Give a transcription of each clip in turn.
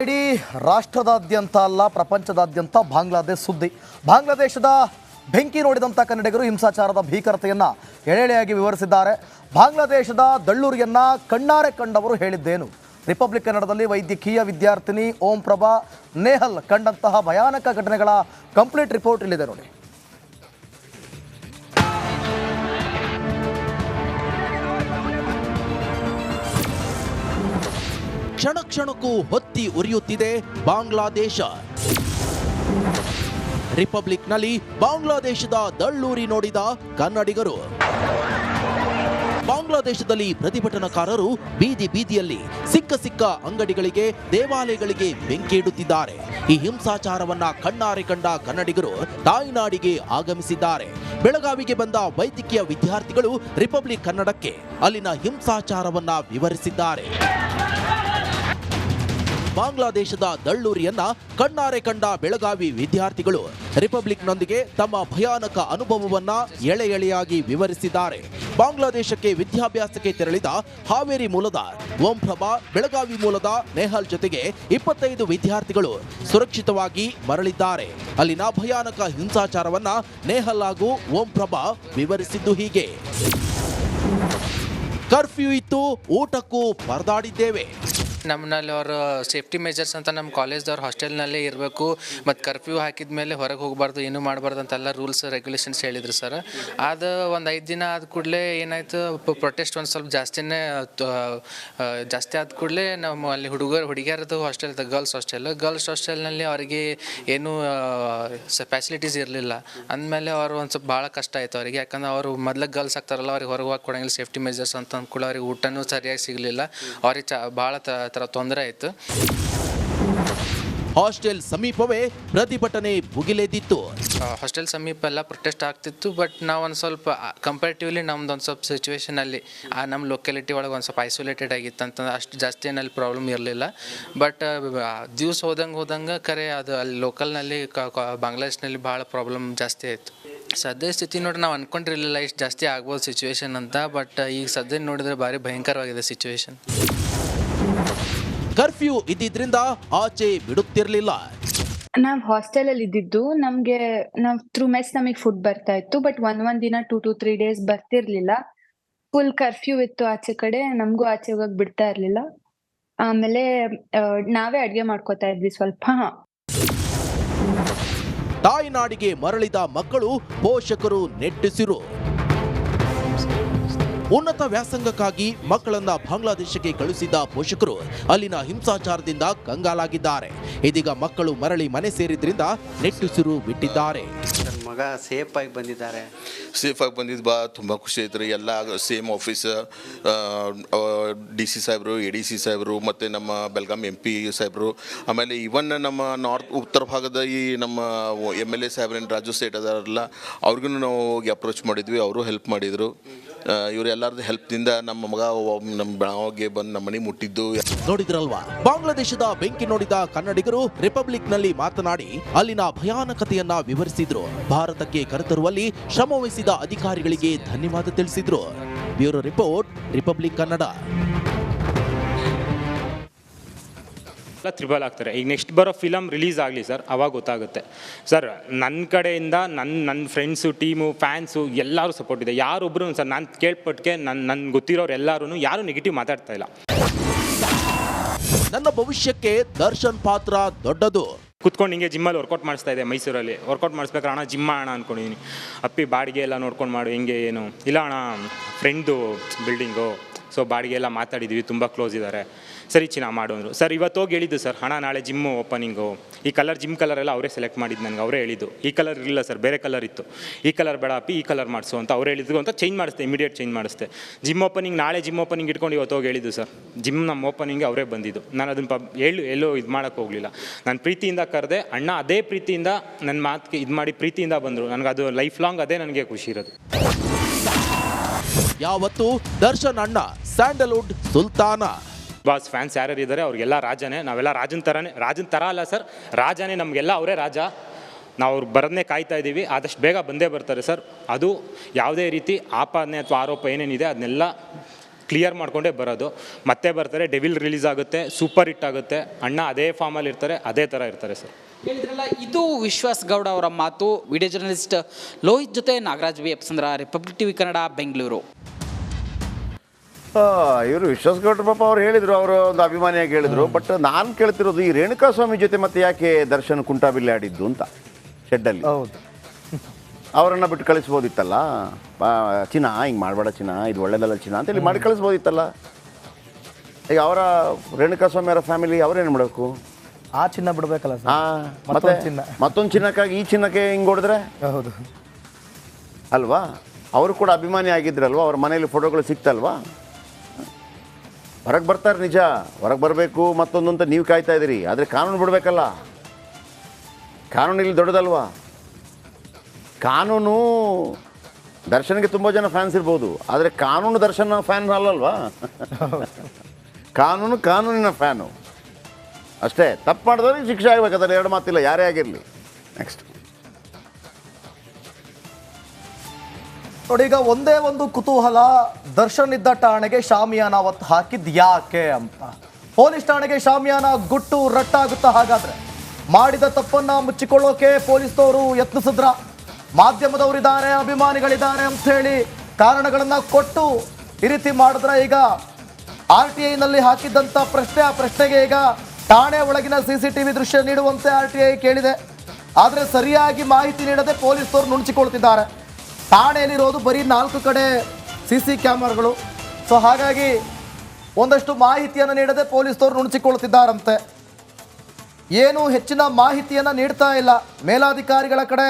ಇಡೀ ರಾಷ್ಟ್ರದಾದ್ಯಂತ ಅಲ್ಲ ಪ್ರಪಂಚದಾದ್ಯಂತ ಬಾಂಗ್ಲಾದೇಶ ಸುದ್ದಿ. ಬಾಂಗ್ಲಾದೇಶದ ಬೆಂಕಿ ನೋಡಿದಂಥ ಕನ್ನಡಿಗರು ಹಿಂಸಾಚಾರದ ಭೀಕರತೆಯನ್ನು ಎಳೆಯಾಗಿ ವಿವರಿಸಿದ್ದಾರೆ. ಬಾಂಗ್ಲಾದೇಶದ ದಳ್ಳೂರಿಯನ್ನು ಕಣ್ಣಾರೆ ಕಂಡವರು ಹೇಳಿದ್ದೇನು? ರಿಪಬ್ಲಿಕ್ ಕನ್ನಡದಲ್ಲಿ ವೈದ್ಯಕೀಯ ವಿದ್ಯಾರ್ಥಿನಿ ಓಂ ಪ್ರಭಾ ನೇಹಲ್ ಕಂಡಂತಹ ಭಯಾನಕ ಘಟನೆಗಳ ಕಂಪ್ಲೀಟ್ ರಿಪೋರ್ಟ್ ಇಲ್ಲಿದೆ ನೋಡಿ. ಕ್ಷಣ ಕ್ಷಣಕ್ಕೂ ಹೊತ್ತಿ ಉರಿಯುತ್ತಿದೆ ಬಾಂಗ್ಲಾದೇಶ. ರಿಪಬ್ಲಿಕ್ನಲ್ಲಿ ಬಾಂಗ್ಲಾದೇಶದ ದಳ್ಳೂರಿ ನೋಡಿದ ಕನ್ನಡಿಗರು. ಬಾಂಗ್ಲಾದೇಶದಲ್ಲಿ ಪ್ರತಿಭಟನಾಕಾರರು ಬೀದಿ ಬೀದಿಯಲ್ಲಿ ಸಿಕ್ಕ ಅಂಗಡಿಗಳಿಗೆ, ದೇವಾಲಯಗಳಿಗೆ ಬೆಂಕಿ ಇಡುತ್ತಿದ್ದಾರೆ. ಈ ಹಿಂಸಾಚಾರವನ್ನ ಕಣ್ಣಾರೆ ಕಂಡ ಕನ್ನಡಿಗರು ತಾಯ್ನಾಡಿಗೆ ಆಗಮಿಸಿದ್ದಾರೆ. ಬೆಳಗಾವಿಗೆ ಬಂದ ವೈದ್ಯಕೀಯ ವಿದ್ಯಾರ್ಥಿಗಳು ರಿಪಬ್ಲಿಕ್ ಕನ್ನಡಕ್ಕೆ ಅಲ್ಲಿನ ಹಿಂಸಾಚಾರವನ್ನ ವಿವರಿಸಿದ್ದಾರೆ. ಬಾಂಗ್ಲಾದೇಶದ ದಳ್ಳೂರಿಯನ್ನ ಕಣ್ಣಾರೆ ಕಂಡ ಬೆಳಗಾವಿ ವಿದ್ಯಾರ್ಥಿಗಳು ರಿಪಬ್ಲಿಕ್ನೊಂದಿಗೆ ತಮ್ಮ ಭಯಾನಕ ಅನುಭವವನ್ನ ಎಳೆಯಾಗಿ ವಿವರಿಸಿದ್ದಾರೆ. ಬಾಂಗ್ಲಾದೇಶಕ್ಕೆ ವಿದ್ಯಾಭ್ಯಾಸಕ್ಕೆ ತೆರಳಿದ ಹಾವೇರಿ ಮೂಲದ ಓಂ ಪ್ರಭಾ, ಬೆಳಗಾವಿ ಮೂಲದ ನೇಹಲ್ ಜೊತೆಗೆ 25 ವಿದ್ಯಾರ್ಥಿಗಳು ಸುರಕ್ಷಿತವಾಗಿ ಮರಳಿದ್ದಾರೆ. ಅಲ್ಲಿನ ಭಯಾನಕ ಹಿಂಸಾಚಾರವನ್ನ ನೇಹಲ್ ಹಾಗೂ ಓಂ ಪ್ರಭಾ ವಿವರಿಸಿದ್ದು ಹೀಗೆ: ಕರ್ಫ್ಯೂ ಇತ್ತು, ಊಟಕ್ಕೂ ಪರದಾಡಿದ್ದೇವೆ. ನಮ್ಮಲ್ಲಿ ಅವರು ಸೇಫ್ಟಿ ಮೆಜರ್ಸ್ ಅಂತ ನಮ್ಮ ಕಾಲೇಜ್ದವ್ರು ಹಾಸ್ಟೆಲ್ನಲ್ಲೇ ಇರಬೇಕು ಮತ್ತು ಕರ್ಫ್ಯೂ ಹಾಕಿದ ಮೇಲೆ ಹೊರಗೆ ಹೋಗಬಾರ್ದು, ಏನೂ ಮಾಡಬಾರ್ದು ಅಂತೆಲ್ಲ ರೂಲ್ಸ್ ರೆಗ್ಯುಲೇಷನ್ಸ್ ಹೇಳಿದ್ರು ಸರ್. ಅದು ಒಂದು 5 ದಿನ ಆದ ಕೂಡಲೇ ಏನಾಯಿತು, ಪ್ರೊಟೆಸ್ಟ್ ಒಂದು ಸ್ವಲ್ಪ ಜಾಸ್ತಿ ಆದ ಕೂಡಲೇ ನಮ್ಮ ಅಲ್ಲಿ ಹುಡುಗಿಯರದು ಹಾಸ್ಟೆಲ್, ಗರ್ಲ್ಸ್ ಹಾಸ್ಟೆಲ್ನಲ್ಲಿ ಅವರಿಗೆ ಏನೂ ಫ್ಯಾಸಿಲಿಟೀಸ್ ಇರಲಿಲ್ಲ. ಅಂದಮೇಲೆ ಅವರು ಒಂದು ಸ್ವಲ್ಪ ಭಾಳ ಕಷ್ಟ ಆಯಿತು ಅವರಿಗೆ. ಯಾಕಂದ್ರೆ ಅವರು ಮೊದಲು ಗರ್ಲ್ಸ್ ಆಗ್ತಾರಲ್ಲ, ಅವ್ರಿಗೆ ಹೊರಗೆ ಹೋಗಿ ಕೊಡಂಗಿಲ್ಲ ಸೇಫ್ಟಿ ಮೆಜರ್ಸ್ ಅಂತ ಅಂದ್ಕೂಡ ಅವ್ರಿಗೆ ಊಟನೂ ಸರಿಯಾಗಿ ಸಿಗಲಿಲ್ಲ. ಅವ್ರಿಗೆ ಭಾಳ ತೊಂದರೆ ಆಯಿತು. ಹಾಸ್ಟೆಲ್ ಸಮೀಪವೇ ಪ್ರತಿಭಟನೆ ಭುಗಿಲೆದ್ದಿತ್ತು. ಹಾಸ್ಟೆಲ್ ಸಮೀಪ ಎಲ್ಲ ಪ್ರೊಟೆಸ್ಟ್ ಆಗ್ತಿತ್ತು. ಬಟ್ ನಾವು ಒಂದು ಸ್ವಲ್ಪ ಕಂಪೇರಿಟಿವ್ಲಿ ನಮ್ದು ಒಂದು ಸ್ವಲ್ಪ ಸಿಚುವೇಷನಲ್ಲಿ ನಮ್ಮ ಲೊಕ್ಯಾಲಿಟಿ ಒಳಗೆ ಒಂದು ಸ್ವಲ್ಪ ಐಸೋಲೇಟೆಡ್ ಆಗಿತ್ತು ಅಂತಂದ್ರೆ ಅಷ್ಟು ಜಾಸ್ತಿ ಏನಲ್ಲಿ ಪ್ರಾಬ್ಲಮ್ ಇರಲಿಲ್ಲ. ಬಟ್ ದಿವ್ಸ ಹೋದಂಗೆ ಕರೆ ಅದು ಅಲ್ಲಿ ಲೋಕಲ್ನಲ್ಲಿ ಬಾಂಗ್ಲಾದೇಶನಲ್ಲಿ ಭಾಳ ಪ್ರಾಬ್ಲಮ್ ಜಾಸ್ತಿ ಆಯಿತು. ಸದ್ಯ ಸ್ಥಿತಿ ನೋಡ್ರಿ ನಾವು ಅಂದ್ಕೊಂಡಿರಲಿಲ್ಲ ಇಷ್ಟು ಜಾಸ್ತಿ ಆಗ್ಬೋದು ಸಿಚುವೇಶನ್ ಅಂತ. ಬಟ್ ಈಗ ಸದ್ಯ ನೋಡಿದ್ರೆ ಭಾರಿ ಭಯಂಕರವಾಗಿದೆ ಸಿಚುವೇಶನ್. ಕರ್ಫ್ಯೂ ಇದ್ದಿದ್ರಿಂದ ಆಚೆ ಬಿಡುತ್ತಿರಲಿಲ್ಲ. ನಾವು ಹಾಸ್ಟೆಲಲ್ಲಿ ಇದ್ದಿದ್ದು, ನಾವು ಥ್ರೂ ಮೆಸ್ ನಮಗೆ ಫುಡ್ ಬರ್ತಾ ಇತ್ತು. ಬಟ್ ಒಂದ್ ದಿನ 2 to 3 days ಬರ್ತಿರ್ಲಿಲ್ಲ. ಫುಲ್ ಕರ್ಫ್ಯೂ ಇತ್ತು ಆಚೆ ಕಡೆ, ನಮಗೂ ಆಚೆ ಹೋಗಕ್ ಬಿಡ್ತಾ ಇರ್ಲಿಲ್ಲ. ಆಮೇಲೆ ನಾವೇ ಅಡ್ಗೆ ಮಾಡ್ಕೋತಾ ಇದ್ವಿ ಸ್ವಲ್ಪ. ತಾಯ್ನಾಡಿಗೆ ಮರಳಿದ ಮಕ್ಕಳು, ಪೋಷಕರು ನೆಟ್ಟಿಸಿರು. ಉನ್ನತ ವ್ಯಾಸಂಗಕ್ಕಾಗಿ ಮಕ್ಕಳನ್ನ ಬಾಂಗ್ಲಾದೇಶಕ್ಕೆ ಕಳುಹಿಸಿದ್ದ ಪೋಷಕರು ಅಲ್ಲಿನ ಹಿಂಸಾಚಾರದಿಂದ ಕಂಗಾಲಾಗಿದ್ದಾರೆ. ಇದೀಗ ಮಕ್ಕಳು ಮರಳಿ ಮನೆ ಸೇರಿದ್ರಿಂದ ನೆಟ್ಟುಸಿರು ಬಿಟ್ಟಿದ್ದಾರೆ. ಮಗ ಸೇಫ್ ಆಗಿ ಬಂದಿದ್ದಾರೆ. ತುಂಬ ಖುಷಿ ಆಯ್ತು ರೀ. ಎಲ್ಲ ಸೇಮ್ ಆಫೀಸ್, DC ಸಾಹೇಬರು, ADC ಸಾಹೇಬರು ಮತ್ತು ನಮ್ಮ ಬೆಳಗಾಂ MP ಸಾಹೇಬರು, ಆಮೇಲೆ ಇವನ್ ನಮ್ಮ ಉತ್ತರ ಭಾಗದ ಈ ನಮ್ಮ MLA ಸಾಹೇಬ್ರೇನು ರಾಜು ಸೇಠ್ ಅದಾರಲ್ಲ, ಅವ್ರಿಗೂ ನಾವು ಹೋಗಿ ಅಪ್ರೋಚ್ ಮಾಡಿದ್ವಿ. ಅವರು ಹೆಲ್ಪ್ ಮಾಡಿದರು. ಇವರೆಲ್ಲರದ್ದು ಹೆಲ್ಪ್ನಿಂದ ನಮ್ಮ ಮಗ ನಮ್ಮ ಬೆಳಗಾವಿಗೆ ಬಂದು ನಮ್ಮ ಮನೆ ಮುಟ್ಟಿದ್ದು ನೋಡಿದ್ರಲ್ವಾ. ಬಾಂಗ್ಲಾದೇಶದ ಬೆಂಕಿ ನೋಡಿದ ಕನ್ನಡಿಗರು ರಿಪಬ್ಲಿಕ್ನಲ್ಲಿ ಮಾತನಾಡಿ ಅಲ್ಲಿನ ಭಯಾನಕತೆಯನ್ನ ವಿವರಿಸಿದ್ರು. ಭಾರತಕ್ಕೆ ಕರೆತರುವಲ್ಲಿ ಶ್ರಮವಹಿಸಿದ ಅಧಿಕಾರಿಗಳಿಗೆ ಧನ್ಯವಾದ ತಿಳಿಸಿದ್ರು. Bureau report, Republic Kannada. Triple ಆಗ್ತಾರೆ. ಈಗ ನೆಕ್ಸ್ಟ್ ಬರೋ ಫಿಲಮ್ ರಿಲೀಸ್ ಆಗಲಿ ಸರ್, ಅವಾಗ ಗೊತ್ತಾಗುತ್ತೆ ಸರ್. ನನ್ನ ಕಡೆಯಿಂದ ನನ್ನ ಫ್ರೆಂಡ್ಸು, ಟೀಮು, ಫ್ಯಾನ್ಸು ಎಲ್ಲರೂ ಸಪೋರ್ಟ್ ಇದೆ. ಯಾರೊಬ್ಬರು ಸರ್ ನಾನು ಕೇಳ್ಪಟ್ಟಿಗೆ ನನ್ಗೆ ಗೊತ್ತಿರೋರು ಎಲ್ಲರೂ ಯಾರೂ ನೆಗೆಟಿವ್ ಮಾತಾಡ್ತಾ ಇಲ್ಲ. ನನ್ನ ಭವಿಷ್ಯಕ್ಕೆ ದರ್ಶನ್ ಪಾತ್ರ ದೊಡ್ಡದು. ಕುತ್ಕೊಂಡು ಹಿಂಗೆ ಜಿಮ್ಮಲ್ಲಿ ವರ್ಕೌಟ್ ಮಾಡಿಸ್ತಾ ಇದೆ ಮೈಸೂರಲ್ಲಿ. ವರ್ಕೌಟ್ ಮಾಡಿಸ್ಬೇಕಾರೆ ಅಣ್ಣ ಜಿಮ್ಮ ಅಣ್ಣ ಅಂದ್ಕೊಂಡಿದ್ದೀನಿ. ಅಪ್ಪಿ ಬಾಡಿಗೆ ಎಲ್ಲ ನೋಡ್ಕೊಂಡು ಮಾಡು, ಹಿಂಗೆ ಏನು ಇಲ್ಲ ಅಣ್ಣ, ಫ್ರೆಂಡ್ದು ಬಿಲ್ಡಿಂಗು, ಸೊ ಬಾಡಿಗೆ ಎಲ್ಲ ಮಾತಾಡಿದ್ವಿ, ತುಂಬ ಕ್ಲೋಸ್ ಇದ್ದಾರೆ. ಸರಿ ಚಿನ್ನ ಮಾಡು ಅಂದರು. ಸರ್ ಇವತ್ತು ಹೋಗಿ ಹೇಳಿದ್ದು ಸರ್, ಹಣ ನಾಳೆ ಜಿಮ್ಮು ಓಪನಿಂಗು, ಈ ಕಲರ್ ಜಿಮ್ ಕಲರ್ ಎಲ್ಲ ಅವರೇ ಸೆಲೆಕ್ಟ್ ಮಾಡಿದ್ದು ನನಗೆ. ಅವರೇ ಹೇಳಿದ್ದು ಈ ಕಲರ್ ಇರಲಿಲ್ಲ ಸರ್, ಬೇರೆ ಕಲರ್ ಇತ್ತು, ಈ ಕಲರ್ ಬೇಡ ಅಪ್ಪಿ, ಈ ಕಲರ್ ಮಾಡಿಸು ಅಂತ ಅವ್ರು ಹೇಳಿದ್ರು ಅಂತ ಚೇಂಜ್ ಮಾಡಿಸ್ದೆ. ಇಮಿಡಿಯೇಟ್ ಚೇಂಜ್ ಮಾಡಿಸ್ದೆ. ಜಿಮ್ ಓಪನಿಂಗ್ ನಾಳೆ ಜಿಮ್ ಓಪನಿಂಗ್ ಇಟ್ಕೊಂಡು ಇವತ್ತು ಹೋಗಿ ಹೇಳಿದ್ದು ಸರ್. ಜಿಮ್ ನಮ್ಮ ಓಪನಿಂಗ್ಗೆ ಅವರೇ ಬಂದಿದ್ದು. ನಾನು ಅದನ್ನು ಎಲ್ಲೂ ಇದು ಮಾಡೋಕ್ಕೆ ಹೋಗಲಿಲ್ಲ. ನಾನು ಪ್ರೀತಿಯಿಂದ ಕರೆದೆ. ಅಣ್ಣ ಅದೇ ಪ್ರೀತಿಯಿಂದ ನನ್ನ ಮಾತಿಗೆ ಇದು ಮಾಡಿ ಪ್ರೀತಿಯಿಂದ ಬಂದರು. ನನಗೆ ಅದು ಲೈಫ್ ಲಾಂಗ್ ಅದೇ ನನಗೆ ಖುಷಿ ಇರೋದು. ಯಾವತ್ತು ದರ್ಶನ್ ಅಣ್ಣ ಸ್ಯಾಂಡಲ್ವುಡ್ ಸುಲ್ತಾನ. ಬಾಸ್ ಫ್ಯಾನ್ಸ್ ಯಾರ್ಯಾರು ಇದ್ದಾರೆ ಅವ್ರಿಗೆಲ್ಲ ರಾಜನೇ. ನಾವೆಲ್ಲ ರಾಜನ ಥರ ಅಲ್ಲ ಸರ್, ರಾಜನೇ ನಮಗೆಲ್ಲ ಅವರೇ ರಾಜ. ನಾವು ಅವ್ರು ಬರೋದನ್ನೇ ಕಾಯ್ತಾ ಇದ್ದೀವಿ. ಆದಷ್ಟು ಬೇಗ ಬಂದೇ ಬರ್ತಾರೆ ಸರ್. ಅದು ಯಾವುದೇ ರೀತಿ ಆಪಾದನೆ ಅಥವಾ ಆರೋಪ ಏನೇನಿದೆ ಅದನ್ನೆಲ್ಲ ಕ್ಲಿಯರ್ ಮಾಡ್ಕೊಂಡೇ ಬರೋದು. ಮತ್ತೆ ಬರ್ತಾರೆ, ಡೆವಿಲ್ ರಿಲೀಸ್ ಆಗುತ್ತೆ, ಸೂಪರ್ ಹಿಟ್ ಆಗುತ್ತೆ, ಅಣ್ಣ ಅದೇ ಫಾರ್ಮಲ್ಲಿ ಇರ್ತಾರೆ, ಅದೇ ಥರ ಇರ್ತಾರೆ ಸರ್. ಹೇಳಿದ್ರಲ್ಲ, ಇದು ವಿಶ್ವಾಸ್ ಗೌಡ ಅವರ ಮಾತು. ವಿಡಿಯೋ ಜರ್ನಲಿಸ್ಟ್ ಲೋಹಿತ್ ಜೊತೆ Nagaraj V Epsandra, Republic TV Kannada, Bengaluru. ಇವರು ವಿಶ್ವಾಸಗೌಡ್ರ ಪಾಪ ಅವ್ರು ಹೇಳಿದರು, ಅವರು ಒಂದು ಅಭಿಮಾನಿಯಾಗಿ ಹೇಳಿದರು. ಬಟ್ ನಾನು ಕೇಳ್ತಿರೋದು ಈ ರೇಣುಕಾಸ್ವಾಮಿ ಜೊತೆ ಮತ್ತೆ ಯಾಕೆ ದರ್ಶನ್ ಕುಂಟಾಬಿಲ್ಲೆ ಆಡಿದ್ದು ಅಂತ ಶೆಡ್ಡಲ್ಲಿ. ಹೌದು, ಅವರನ್ನು ಬಿಟ್ಟು ಕಳಿಸ್ಬೋದಿತ್ತಲ್ಲ. ಚಿನ್ನ ಹಿಂಗೆ ಮಾಡಬೇಡ ಚಿನ್ನ, ಇದು ಒಳ್ಳೇದಲ್ಲ ಚಿನ್ನ ಅಂತೇಳಿ ಮಾಡಿ ಕಳಿಸ್ಬೋದಿತ್ತಲ್ಲ. ಈಗ ಅವರ ರೇಣುಕಾಸ್ವಾಮಿ ಅವರ ಫ್ಯಾಮಿಲಿ ಅವ್ರೇನು ಮಾಡಬೇಕು? ಆ ಚಿನ್ನ ಬಿಡಬೇಕಲ್ಲ ಸರ್. ಹಾಂ, ಮತ್ತೆ ಮತ್ತೊಂದು ಚಿನ್ನ. ಮತ್ತೊಂದು ಚಿನ್ನಕ್ಕಾಗಿ ಈ ಚಿನ್ನಕ್ಕೆ ಹಿಂಗೆ ಹೊಡೆದ್ರೆ ಹೌದು ಅಲ್ವಾ? ಅವರು ಕೂಡ ಅಭಿಮಾನಿ ಆಗಿದ್ರಲ್ವ, ಅವ್ರ ಮನೆಯಲ್ಲಿ ಫೋಟೋಗಳು ಸಿಕ್ತಲ್ವಾ? ಹೊರಗೆ ಬರ್ತಾರೆ ನಿಜ, ಹೊರಗೆ ಬರಬೇಕು ಮತ್ತೊಂದು ಅಂತ ನೀವು ಕಾಯ್ತಾ ಇದ್ದೀರಿ. ಆದರೆ ಕಾನೂನು ಬಿಡಬೇಕಲ್ಲ. ಕಾನೂನು ಇಲ್ಲಿ ದೊಡ್ಡದಲ್ವಾ? ಕಾನೂನು ದರ್ಶನ್ಗೆ ತುಂಬ ಜನ ಫ್ಯಾನ್ಸ್ ಇರ್ಬೋದು, ಆದರೆ ಕಾನೂನು ದರ್ಶನ ಫ್ಯಾನ್ ಅಲ್ಲಲ್ವಾ? ಕಾನೂನಿನ ಫ್ಯಾನು ಅಷ್ಟೇ. ತಪ್ಪು ಮಾಡಿದವ್ರಿಗೆ ಶಿಕ್ಷೆ ಆಗಬೇಕಾದ್ರೆ ಎರಡು ಮಾತಿಲ್ಲ, ಯಾರೇ ಆಗಿರಲಿ. ನೆಕ್ಸ್ಟ್ ನೋಡಿ, ಈಗ ಒಂದೇ ಒಂದು ಕುತೂಹಲ, ದರ್ಶನ್ ಇದ್ದ ಠಾಣೆಗೆ ಶಾಮಿಯಾನ ಅವತ್ತು ಹಾಕಿದ್ ಯಾಕೆ ಅಂತ. ಪೊಲೀಸ್ ಠಾಣೆಗೆ ಶಾಮಿಯಾನ ಗುಟ್ಟು ರಟ್ಟಾಗುತ್ತಾ? ಹಾಗಾದ್ರೆ ಮಾಡಿದ ತಪ್ಪನ್ನ ಮುಚ್ಚಿಕೊಳ್ಳೋಕೆ ಪೊಲೀಸ್ನವರು ಯತ್ನಿಸಿದ್ರ? ಮಾಧ್ಯಮದವರಿದ್ದಾರೆ, ಅಭಿಮಾನಿಗಳಿದ್ದಾರೆ ಅಂತ ಹೇಳಿ ಕಾರಣಗಳನ್ನ ಕೊಟ್ಟು ಈ ರೀತಿ ಮಾಡಿದ್ರ? ಈಗ RTI ನಲ್ಲಿ ಹಾಕಿದ್ದಂತ ಪ್ರಶ್ನೆ, ಆ ಪ್ರಶ್ನೆಗೆ ಈಗ ಠಾಣೆ ಒಳಗಿನ CCTV ದೃಶ್ಯ ನೀಡುವಂತೆ RTI ಕೇಳಿದೆ. ಆದರೆ ಸರಿಯಾಗಿ ಮಾಹಿತಿ ನೀಡದೆ ಪೊಲೀಸ್ನವರು ನುಣುಚಿಕೊಳ್ತಿದ್ದಾರೆ. ಠಾಣೆಯಲ್ಲಿರೋದು ಬರೀ 4 ಕಡೆ CC ಕ್ಯಾಮರಾಗಳು. ಸೊ ಹಾಗಾಗಿ ಒಂದಷ್ಟು ಮಾಹಿತಿಯನ್ನು ನೀಡದೆ ಪೊಲೀಸ್ನವರು ನುಣುಚಿಕೊಳ್ತಿದ್ದಾರಂತೆ. ಏನು ಹೆಚ್ಚಿನ ಮಾಹಿತಿಯನ್ನು ನೀಡ್ತಾ ಇಲ್ಲ. ಮೇಲಾಧಿಕಾರಿಗಳ ಕಡೆ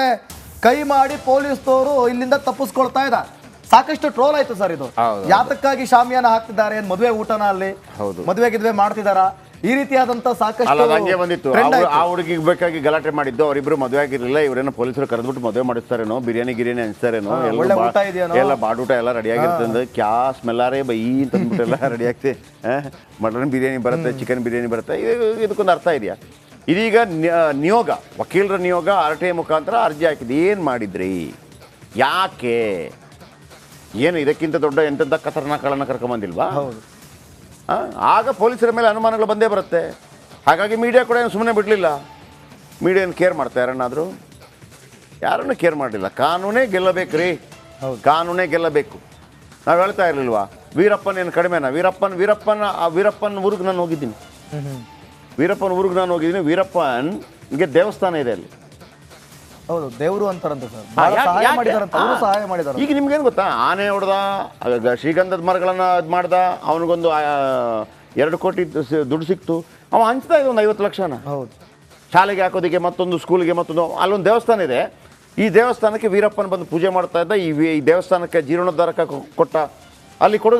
ಕೈ ಮಾಡಿ ಪೊಲೀಸ್ನವರು ಇಲ್ಲಿಂದ ತಪ್ಪಿಸ್ಕೊಳ್ತಾ ಇದ್ದಾರೆ. ಸಾಕಷ್ಟು ಟ್ರೋಲ್ ಆಯ್ತು ಸರ್ ಇದು. ಯಾತಕ್ಕಾಗಿ ಶಾಮಿಯಾನ ಹಾಕ್ತಿದ್ದಾರೆ? ಏನ್ ಮದುವೆ ಊಟನ ಅಲ್ಲಿ? ಮದುವೆ ಗಿದ್ವೆ ಮಾಡ್ತಿದಾರ? ಈ ರೀತಿಯಾದಂತ ಸಾಕಷ್ಟು ಹಂಗೆ ಬಂದಿತ್ತು. ಆ ಹುಡುಗಿಗೆ ಬೇಕಾಗಿ ಗಲಾಟೆ ಮಾಡಿದ್ದು. ಅವರಿಬ್ರು ಮದುವೆ ಆಗಿರಲಿಲ್ಲ. ಇವರೇನೋ ಪೊಲೀಸರು ಕರೆದ್ಬಿಟ್ಟು ಮದುವೆ ಮಾಡಿಸ್ತಾರೇನೋ, ಬಿರಿಯಾನಿ ಹಂಚ್ತಾರೇನೋ, ಎಲ್ಲ ಬಾಡೂಟ ಎಲ್ಲ ರೆಡಿ ಆಗಿರ್ತದೆ. ಕ್ಯಾ ಸ್ಮೆಲ್ಲಾರೇ ಬೈ ಅಂತ ಅಂದ್ಬಿಟ್ಟೆಲ್ಲ ರೆಡಿ ಆಗ್ತಿ. ಮಟನ್ ಬಿರಿಯಾನಿ ಬರುತ್ತೆ, ಚಿಕನ್ ಬಿರಿಯಾನಿ ಬರುತ್ತೆ. ಇದಕ್ಕೊಂದು ಅರ್ಥ ಇದೆಯಾ? ಇದೀಗ ನಿಯೋಗ, ವಕೀಲರ ನಿಯೋಗ RTI ಮುಖಾಂತರ ಅರ್ಜಿ ಹಾಕಿದ್ದು. ಏನು ಮಾಡಿದ್ರಿ? ಯಾಕೆ? ಏನು ಇದಕ್ಕಿಂತ ದೊಡ್ಡ ಎಂತೆಂಥ ಖತರ್ನಾಕ್ಗಳನ್ನ ಕರ್ಕೊಂಬಂದಿಲ್ವಾ? ಆಗ ಪೊಲೀಸರ ಮೇಲೆ ಅನುಮಾನಗಳು ಬಂದೇ ಬರುತ್ತೆ. ಹಾಗಾಗಿ ಮೀಡಿಯಾ ಕೂಡ ಏನು ಸುಮ್ಮನೆ ಬಿಡಲಿಲ್ಲ. ಮೀಡಿಯಾ ಏನು ಕೇರ್ ಮಾಡ್ತಾ ಯಾರನ್ನಾದರೂ? ಯಾರನ್ನು ಕೇರ್ ಮಾಡಲಿಲ್ಲ. ಕಾನೂನೇ ಗೆಲ್ಲಬೇಕು ರೀ, ಕಾನೂನೇ ಗೆಲ್ಲಬೇಕು. ನಾವು ಹೇಳ್ತಾ ಇರಲಿಲ್ವಾ, ವೀರಪ್ಪನ ಏನು ಕಡಿಮೆನಾ? ವೀರಪ್ಪನ ಊರಿಗೆ ನಾನು ಹೋಗಿದ್ದೀನಿ. ವೀರಪ್ಪನ್ಗೆ ದೇವಸ್ಥಾನ ಇದೆ ಅಲ್ಲಿ. ಹೌದು, ದೇವರು ಅಂತಾರಂತ ಸರ್. ಸಹಾಯ ಮಾಡಿದಾರಂತ. ಈಗ ನಿಮ್ಗೇನು ಗೊತ್ತಾ, ಆನೆ ಹೊಡೆದ, ಶ್ರೀಗಂಧದ ಮರಗಳನ್ನ ಇದು ಮಾಡ್ದ, ಅವನಿಗೊಂದು 2 ಕೋಟಿ ದುಡ್ಡು ಸಿಕ್ತು. ಅವ ಹಂಚ್ತಾ ಇದೆ ಒಂದು 50 ಲಕ್ಷನ. ಹೌದು, ಶಾಲೆಗೆ ಹಾಕೋದಕ್ಕೆ, ಮತ್ತೊಂದು ಸ್ಕೂಲ್ಗೆ, ಮತ್ತೊಂದು ಅಲ್ಲೊಂದು ದೇವಸ್ಥಾನ ಇದೆ. ಈ ದೇವಸ್ಥಾನಕ್ಕೆ ವೀರಪ್ಪನ ಬಂದು ಪೂಜೆ ಮಾಡ್ತಾ ಇದ್ದ. ಈ ದೇವಸ್ಥಾನಕ್ಕೆ ಜೀರ್ಣೋದ್ಧಾರಕ ಕೊಟ್ಟ. ಅಲ್ಲಿ ಕೊಡುಗೆ